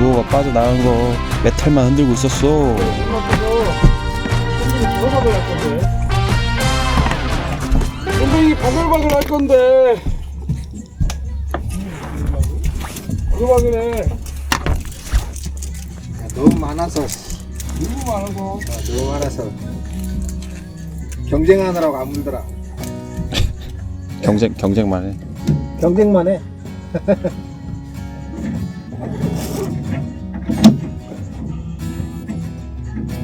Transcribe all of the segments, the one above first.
루어가 빠져나간 거 메탈만 흔들고 있었어. 선생님이 바글바글 할 건데 바글바글해. 너무 많아서 너무 많아서 경쟁하느라고 안 물더라. 경쟁만 해. 경쟁만 해.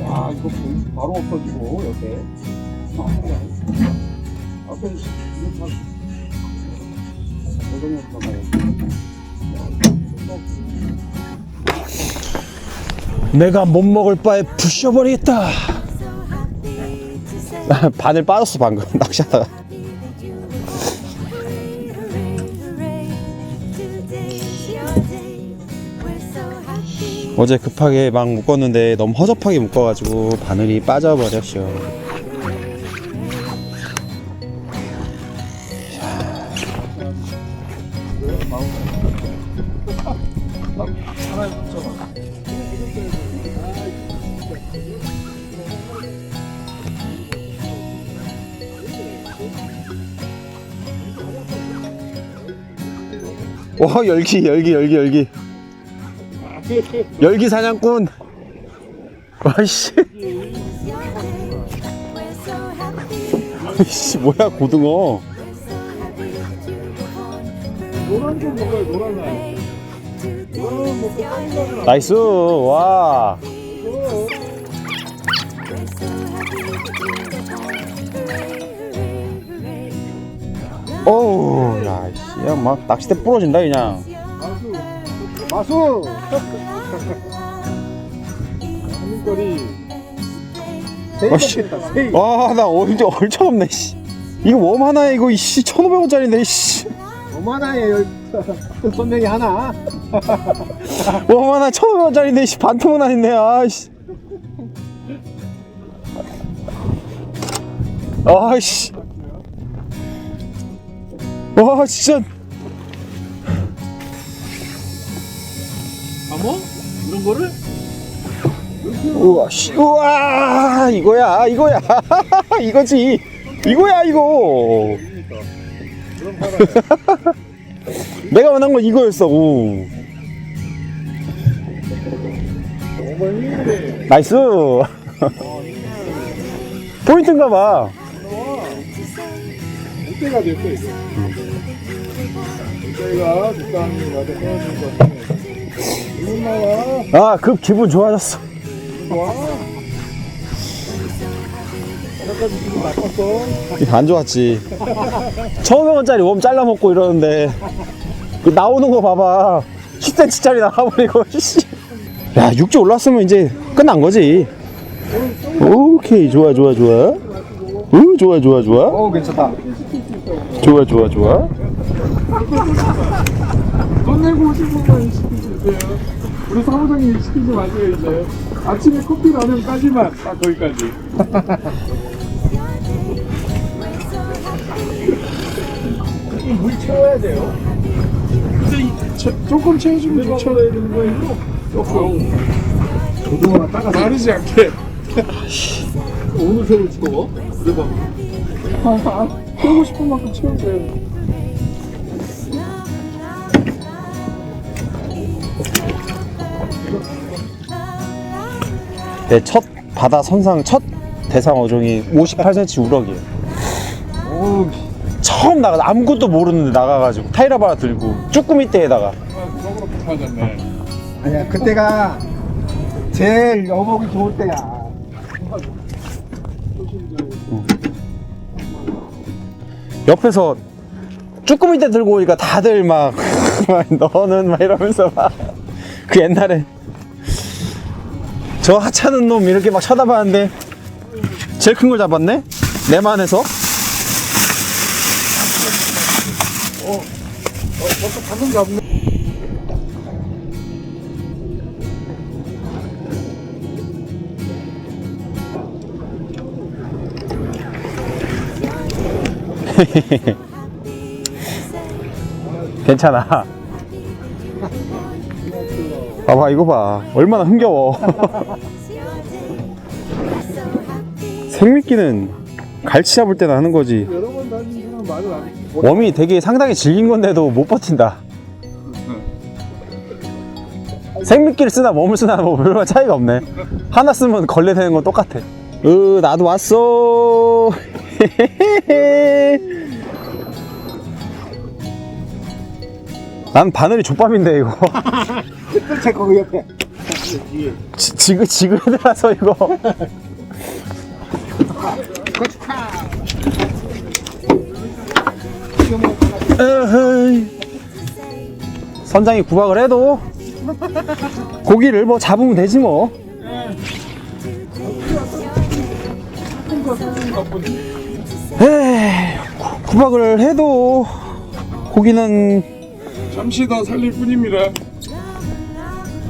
와 이거 바로 없어지고 옆에 앞에 이거 다 고정해서 가요. 내가 못 먹을 바에 부셔버리겠다. 바늘 빠졌어 방금 낚시하다가. 어제 급하게 막 묶었는데 너무 허접하게 묶어가지고 바늘이 빠져버렸어. 하나에 붙여봐. 와 열기 열기 사냥꾼. 와이씨. 씨 뭐야 고등어. 노란 좀 먹어요. 노란 날. 노란 먹고 깜짝이야. 나이스. 와. 어우 야씨 막 낚싯대 부러진다 그냥. 마수. 한거리. 와씨. 와나 어딘지 얼척없네 씨. 이거 웜 하나에 이거 씨 1,500원짜리인데 씨. 어머나에 선명이 하나. 웜 하나 1,500원짜리인데 씨 반통은 아닌데 아씨. 아씨. 와 진짜. 감어? 이런 거를? 우와 씨. 우와 이거야 이거지 이거야 이거. 내가 원한 건 이거였어. 오. 나이스. 포인트인가 봐. 목대가 됐어 이거. 목대가 국감이 맞아 떨어진 것 같아. 기분 나와. 아 급 기분 좋아졌어. 좋아. 아까까지 기분 나빴어. 안 좋았지. 1,500원짜리 웜 잘라먹고 이러는데 그 나오는 거 봐봐 10cm짜리 나와버리고. 야 육지 올랐으면 이제 끝난 거지. 오케이 좋아 좋아 오 괜찮다. 좋아 돈 내고 오신 분만 시키세요. 우리 사무장님 시키지 마세요 이제. 아침에 커피 라면까지만 딱 거기까지. 물 채워야 돼요. 조금 채워주면 좋죠. 되는 거예요. 조금. 고등어나 따가서. 마르지 않게. 어느 새우 채워? 대박. 채우고 싶은 만큼 채우세요. 내 첫 바다 선상 첫 대상 어종이 58cm 우럭이에요. 오 처음 나가 아무것도 모르는데 나가가지고 타이라바 하나 들고 쭈꾸미 떼에다가. 그러고 붙어졌네. 아니야 그때가 제일 여먹이 좋을 때야. 옆에서 쭈꾸미 떼 들고 오니까 다들 막 너는 막 이러면서 막 그 옛날에 저 하찮은 놈 이렇게 막 쳐다봤는데 제일 큰 걸 잡았네? 내만해서. 벌써 방금 잡네. 괜찮아. 봐봐 이거 봐 얼마나 흥겨워. 생미끼는 갈치 잡을 때나 하는 거지. 여러 번 다니는 사람 말을 안 해. 웜이 되게 상당히 질긴 건데도 못 버틴다. 생미끼를 쓰나 웜을 쓰나 뭐 별반 차이가 없네. 하나 쓰면 걸레 되는 건 똑같아. 나도 왔어. 난 바늘이 족밥인데 이거. 제 거기 옆에. 지그지그해들어서 이거. 에헤이. 선장이 구박을 해도 고기를 뭐 잡으면 되지 뭐. 에이, 구박을 해도 고기는 잠시 더 살릴 뿐입니다.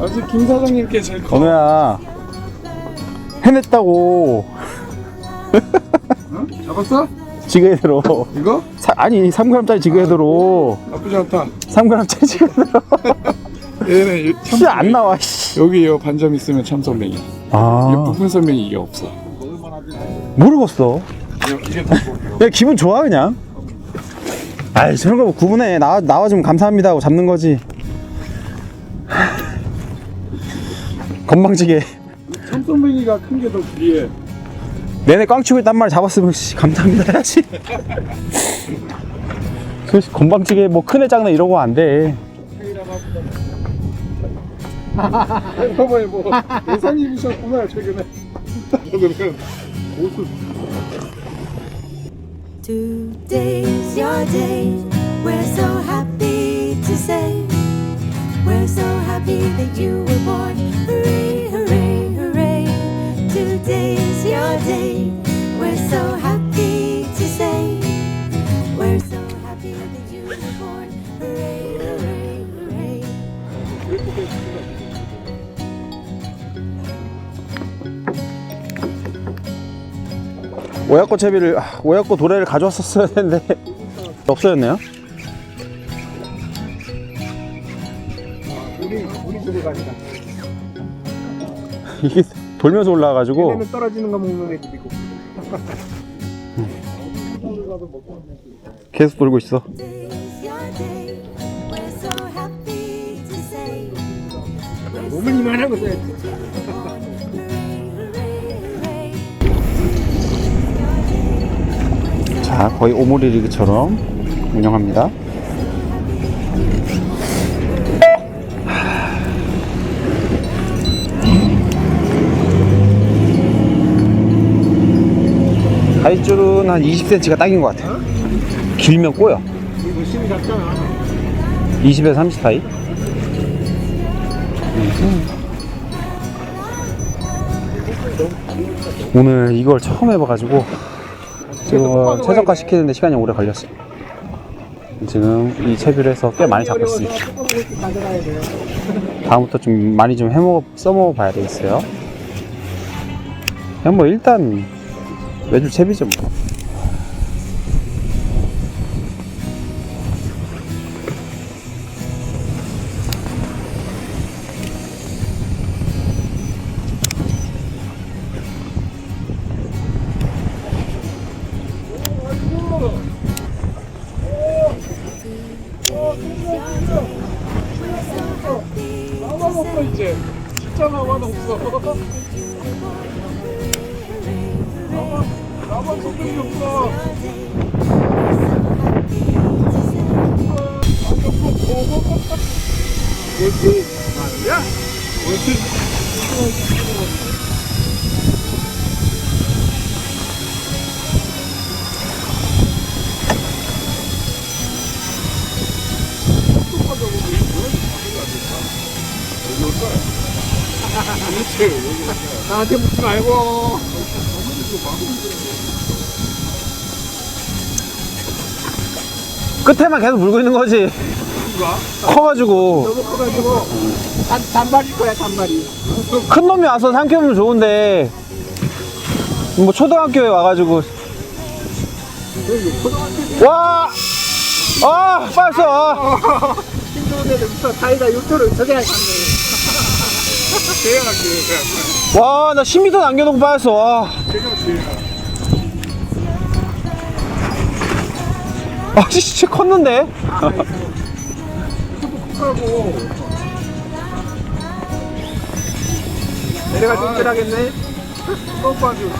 아직 김 사장님께 제일 커. 어머야 해냈다고. 어? 잡았어? 지그헤드로 이거? 아니 3g짜리 지그헤드로 나쁘지 않다. 3g짜리 지그헤드로 얘네 참. 진짜 안 나와 씨. 여기 요 반점 있으면 참선맹이. 이게 아 부분 선맹이 이게 없어. 모르겠어. 이게 다 뭐예요? 야 기분 좋아 그냥. 아이 저런 거 뭐 구분해. 나와주면 감사합니다 하고 잡는 거지. 건방지게 참선맹이가 큰 게 더 귀해. 내내 꽝치고 있단 말 잡았으면 씨, 감사합니다 해야지. 솔직히 건방지게 뭐 큰애 작네 이러고 안 돼. 잠깐만요, 뭐 예상 입으셨구나 최근에. 오늘은 옷을. Today's your day. We're so happy to say. We're so happy that you were born. Hooray, hooray, hooray. Today's your day. We're so happy to say. We're so happy that you were born. Hooray, hooray, hooray. 오야코 채비를 오야코 도래를 가져왔었어야 되는데 없어졌네요. 우리 들어가니까. 이게 돌면서 올라와가지고 얘네는 떨어지는 거 먹는 애들이고. 계속 돌고 있어. Today's your day. We're so happy to say. We're 몸을 이만하고 써야지. 자 거의 오모리 리그처럼 운영합니다. 가위줄은 한 20cm가 딱인 것 같아요. 길면 꼬여. 이거 심이 작잖아. 20에서 30 사이. 오늘 이걸 처음 해봐가지고 지금 최저가 시키는데 시간이 오래 걸렸어요. 지금 이 채비를 해서 꽤 많이 잡고 있습니다. 가져가야 돼요. 다음부터 좀 많이 좀 써먹어 봐야 되겠어요. 그냥 뭐 일단 외줄 채비죠 뭐. 나만 없어 이제. 진짜 나만 없어. 나만 소득이 없어. 뭐지? 아니야? 뭐지? 나한테 묻지 말고. 끝에만 계속 물고 있는 거지. 커가지고 너무 커가지고 단발일 거야 단발이. 큰 놈이 와서 삼켜보면 좋은데 뭐 초등학교에 와가지고 와! 아! 빠졌어! 힘 좋은 애들 부터 다이다 요토를 저게 하겠네. 제가 기회야. 와, 나 10m 남겨놓고 빠졌어. 와. 제가 기회야. 아, 진짜 컸는데? 하고 내려갈 때 힘들하겠네. 또 빠지고.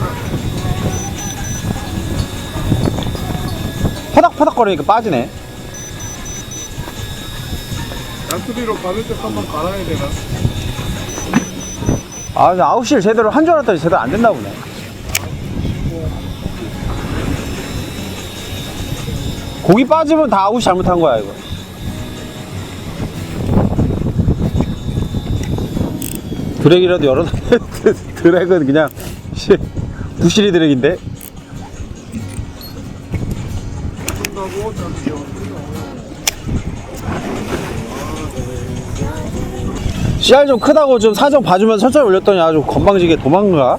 파닥파닥 거리니까 빠지네. 양수리로 가는 쪽 한번 갈아야 되나? 아, 근데 아웃실 제대로 한 줄 알았더니 제대로 안 된다 보네. 고기 빠지면 다 아웃이 잘못한 거야, 이거. 드랙이라도 열어놔. 드랙은 그냥, 부실이 드랙인데? 가고 잠시요. 씨알 좀 크다고 좀 사정 봐주면서 천천히 올렸더니 아주 건방지게 도망가.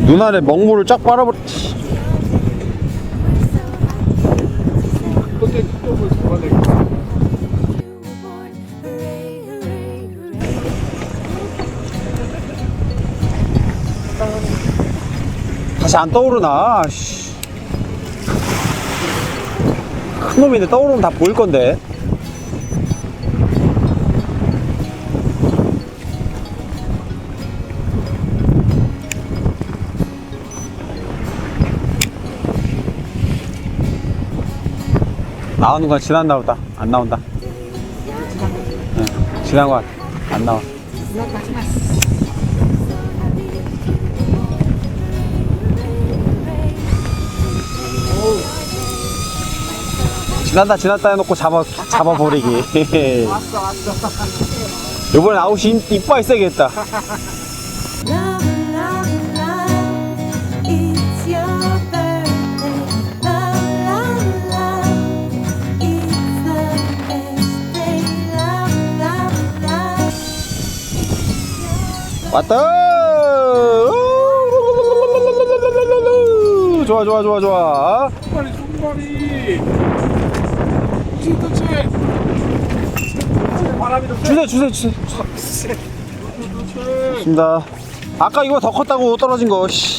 눈 안에 먹물을 쫙 빨아버렸지. 그때 톱을 잡아내고. Hooray, hooray, hooray. 다시 안 떠오르나? 씨. 큰 놈인데 떠오르면 다 보일 건데. 나오는 건 지났나 보다. 안 나온다. 응, 지난 거 같아. 안 나와. 지났다 해놓고 잡아버리기. 왔어. 이번엔 아웃이 이빨 세겠다. Love, love, love, it's your birthday. Love, love, love, it's the best day. Love, love, love. 왔다. 좋아. 손발이. 진도체. 바람이 더 세. 주세요. 진도체. 좋습니다. 아까 이거 더 컸다고 떨어진 거. 씨.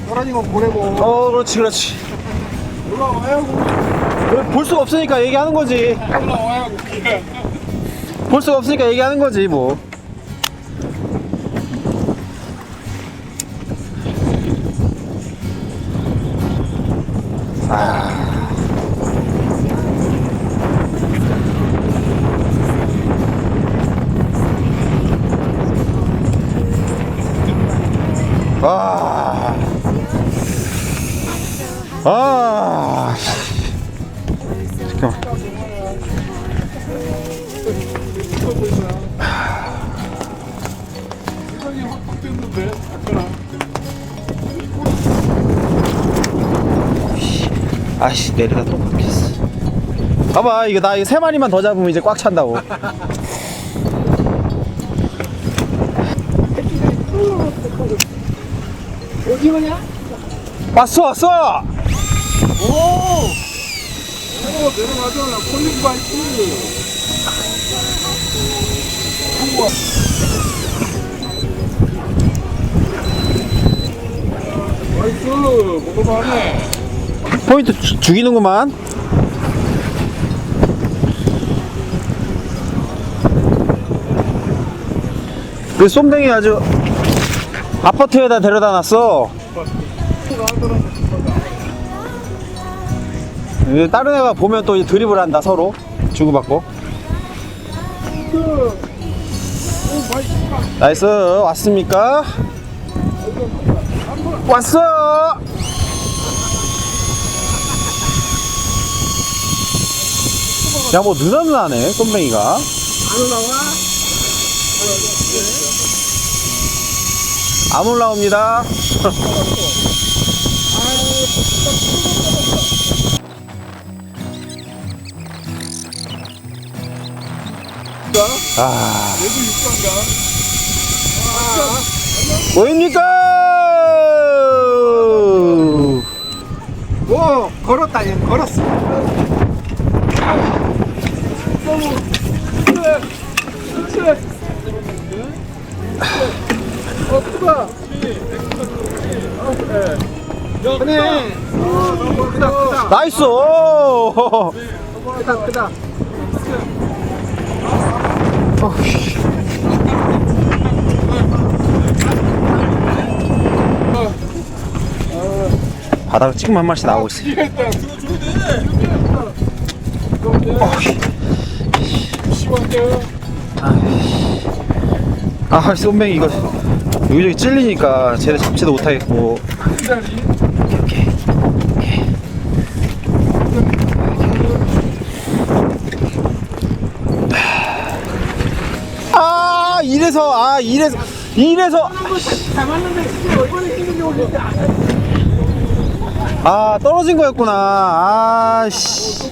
떨어진 건 보내고. 그렇지. 올라와야 볼 수가 없으니까 얘기하는 거지. 올라와야 볼 수가 없으니까 얘기하는 거지 뭐. 잠깐만. 세상이 확 바뀌었는데 아까랑. 아이씨, 내리다 또 바뀌었어. 봐봐, 이거 나 이거 3마리만 더 잡으면 이제 꽉 찬다고. 오징어냐? 왔어. 오, 내려가잖아. 폴링 바이크. 우와. 나이스. 먹어봐네. 포인트 죽이는구만. 그 쏨댕이 아주 아파트에다 데려다 놨어. 다른 애가 보면 또 드립을 한다, 서로 주고받고. 나이스. 왔습니까? 왔어. 야, 뭐 느닷느하네 쏨댕이가. 안 올라와? 안 올라옵니다. 얘도 육상가. 뭐입니까? 오, 걸었다, 얘 걸었어. 너무. 그렇지. 크다. 크네. 크다. 나이스! 오! 크다. 바닥 지금 한 마리씩 나오고 있어. 이랬다. 시원해요. 아, 쏨뱅이 이거 여기저기 찔리니까 쟤네 잡지도 못하겠고. 그 자리. 이래서 잡았는데 진짜 얼마나 힘들게 올릴 때 떨어진 거였구나. 아씨.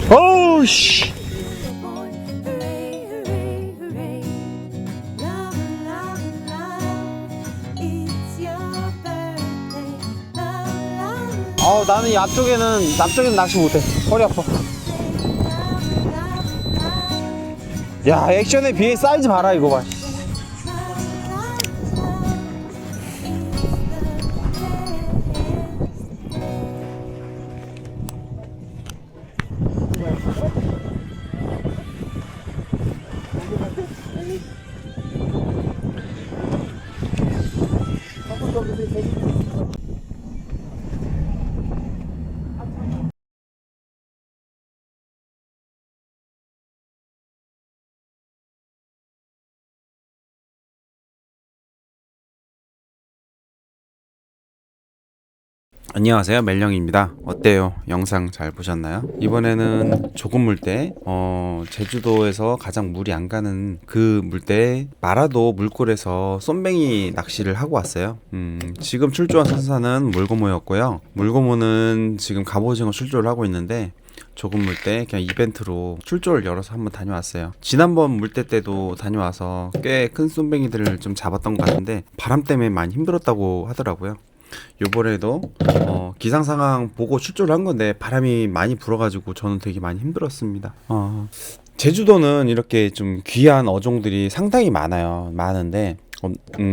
어우 씨. Hooray, hooray, hooray. Love, love, love. It's your birthday. Love, love, 나는 이 앞쪽에는 낚시 못해. 허리 아파. love, love. 야, 액션에 비해 사이즈 봐라 이거 봐. 안녕하세요, 멜령입니다. 어때요? 영상 잘 보셨나요? 이번에는 조금 물때 제주도에서 가장 물이 안 가는 그 물때 마라도 물골에서 쏨뱅이 낚시를 하고 왔어요. 지금 출조한 선사는 물고모였고요. 물고모는 지금 갑오징어 출조를 하고 있는데 조금 물때 그냥 이벤트로 출조를 열어서 한번 다녀왔어요. 지난번 물때 때도 다녀와서 꽤 큰 쏨뱅이들을 좀 잡았던 것 같은데 바람 때문에 많이 힘들었다고 하더라고요. 요번에도 기상 상황 보고 출조를 한 건데 바람이 많이 불어가지고 저는 되게 많이 힘들었습니다. 제주도는 이렇게 좀 귀한 어종들이 상당히 많은데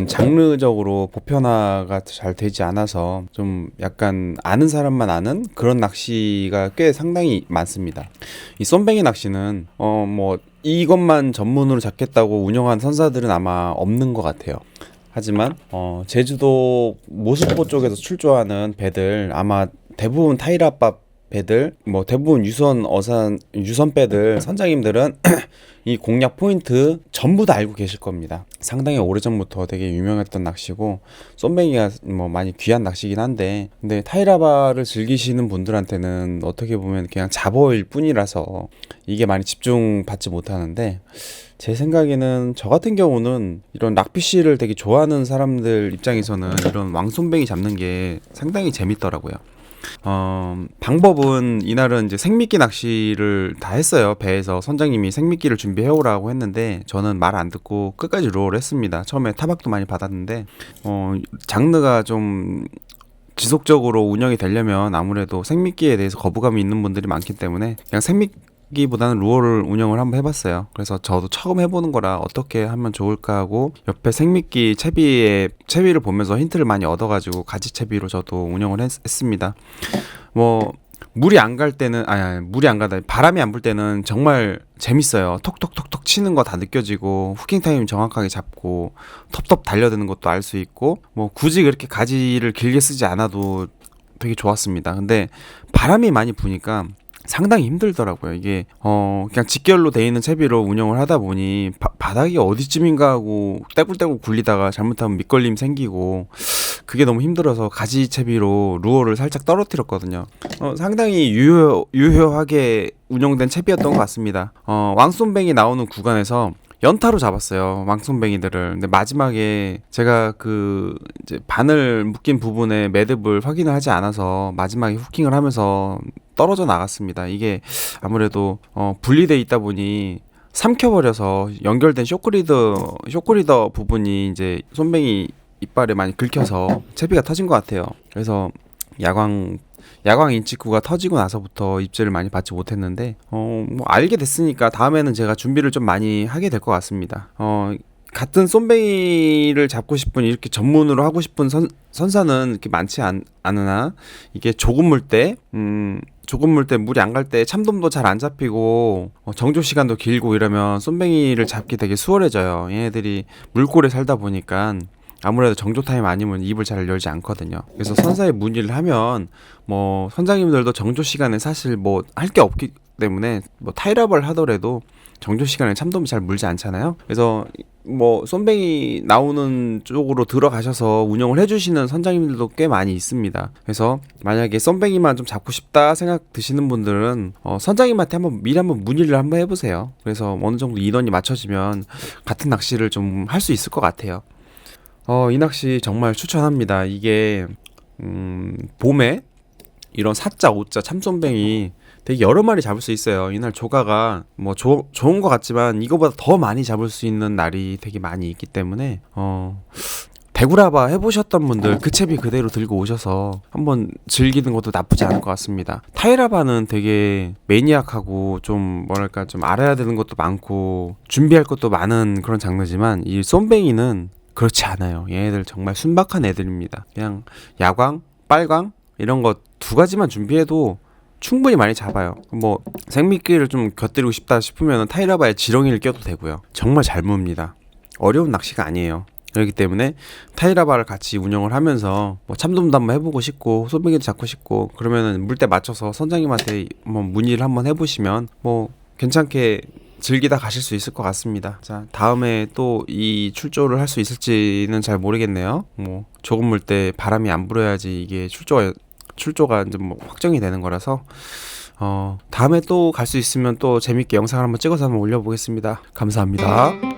장르적으로 보편화가 잘 되지 않아서 좀 약간 아는 사람만 아는 그런 낚시가 꽤 상당히 많습니다. 이 쏨뱅이 낚시는 뭐 이것만 전문으로 잡겠다고 운영한 선사들은 아마 없는 것 같아요. 하지만 제주도 모습보 쪽에서 출조하는 배들 아마 대부분 타이라밥 배들 뭐 대부분 유선 배들 선장님들은 이 공략 포인트 전부 다 알고 계실 겁니다. 상당히 오래전부터 되게 유명했던 낚시고 쏨뱅이가 뭐 많이 귀한 낚시긴 한데 근데 타이라바를 즐기시는 분들한테는 어떻게 보면 그냥 잡어일 뿐이라서 이게 많이 집중받지 못하는데 제 생각에는 저 같은 경우는 이런 락피쉬를 되게 좋아하는 사람들 입장에서는 이런 왕쏨뱅이 잡는 게 상당히 재밌더라고요. 방법은 이날은 이제 생미끼 낚시를 다 했어요. 배에서 선장님이 생미끼를 준비해 오라고 했는데 저는 말 안 듣고 끝까지 롤을 했습니다. 처음에 타박도 많이 받았는데 장르가 좀 지속적으로 운영이 되려면 아무래도 생미끼에 대해서 거부감이 있는 분들이 많기 때문에 그냥 생미끼보다는 루어를 운영을 한번 해봤어요. 그래서 저도 처음 해보는 거라 어떻게 하면 좋을까 하고 옆에 생미끼 채비를 보면서 힌트를 많이 얻어가지고 가지채비로 저도 운영을 했습니다. 뭐 물이 안 갈 때는 물이 안 가다 바람이 안 불 때는 정말 재밌어요. 톡톡톡톡 치는 거 다 느껴지고 후킹 타임 정확하게 잡고 텁텁 달려드는 것도 알 수 있고 뭐 굳이 그렇게 가지를 길게 쓰지 않아도 되게 좋았습니다. 근데 바람이 많이 부니까 상당히 힘들더라고요. 이게 그냥 직결로 돼 있는 채비로 운영을 하다 보니 바닥이 어디쯤인가 하고 떼굴떼굴 굴리다가 잘못하면 밑걸림 생기고 그게 너무 힘들어서 가지 채비로 루어를 살짝 떨어뜨렸거든요. 상당히 유효하게 운영된 채비였던 것 같습니다. 왕쏨뱅이 나오는 구간에서 연타로 잡았어요. 왕쏨뱅이들을. 근데 마지막에 제가 이제 바늘 묶인 부분에 매듭을 확인을 하지 않아서 마지막에 후킹을 하면서 떨어져 나갔습니다. 이게 아무래도 분리돼 있다 보니 삼켜버려서 연결된 쇼크리더 부분이 이제 쏨뱅이 이빨에 많이 긁혀서 채비가 터진 것 같아요. 그래서 야광 야광 인치쿠가 터지고 나서부터 입질을 많이 받지 못했는데 뭐 알게 됐으니까 다음에는 제가 준비를 좀 많이 하게 될 것 같습니다. 같은 쏨뱅이를 잡고 싶은 이렇게 전문으로 하고 싶은 선사는 이렇게 많지 않으나 이게 조금 물때 물이 안 갈 때 참돔도 잘 안 잡히고 정조 시간도 길고 이러면 쏨뱅이를 잡기 되게 수월해져요. 얘네들이 물골에 살다 보니까 아무래도 정조 타임 아니면 입을 잘 열지 않거든요. 그래서 선사에 문의를 하면 뭐 선장님들도 정조 시간에 사실 뭐 할 게 없기 때문에 뭐 타이라벌 하더라도 정조 시간에 참돔이 잘 물지 않잖아요. 그래서 뭐 쏨뱅이 나오는 쪽으로 들어가셔서 운영을 해주시는 선장님들도 꽤 많이 있습니다. 그래서 만약에 쏨뱅이만 좀 잡고 싶다 생각 드시는 분들은 선장님한테 미리 한번 문의를 한번 해보세요. 그래서 어느 정도 인원이 맞춰지면 같은 낚시를 좀 할 수 있을 것 같아요. 이 낚시 정말 추천합니다. 이게 봄에 이런 4자, 5자 참쏨뱅이 되게 여러 마리 잡을 수 있어요. 이날 조가가 뭐 좋은 것 같지만 이거보다 더 많이 잡을 수 있는 날이 되게 많이 있기 때문에 대구라바 해보셨던 분들 그 채비 그대로 들고 오셔서 한번 즐기는 것도 나쁘지 않을 것 같습니다. 타이라바는 되게 매니악하고 좀 뭐랄까 좀 알아야 되는 것도 많고 준비할 것도 많은 그런 장르지만 이 쏨뱅이는 그렇지 않아요. 얘네들 정말 순박한 애들입니다. 그냥 야광, 빨광 이런 거 2가지만 준비해도 충분히 많이 잡아요. 뭐 생미끼를 좀 곁들이고 싶다 싶으면 타이라바에 지렁이를 껴도 되고요. 정말 잘 뭅니다. 어려운 낚시가 아니에요. 그렇기 때문에 타이라바를 같이 운영을 하면서 뭐 참돔도 한번 해보고 싶고 쏨뱅이도 잡고 싶고 그러면은 물때 맞춰서 선장님한테 한번 문의를 한번 해보시면 뭐 괜찮게 즐기다 가실 수 있을 것 같습니다. 자, 다음에 또 이 출조를 할 수 있을지는 잘 모르겠네요. 뭐 조금 물 때 바람이 안 불어야지 이게 출조가 이제 뭐 확정이 되는 거라서 다음에 또 갈 수 있으면 또 재밌게 영상을 한번 찍어서 한번 올려보겠습니다. 감사합니다.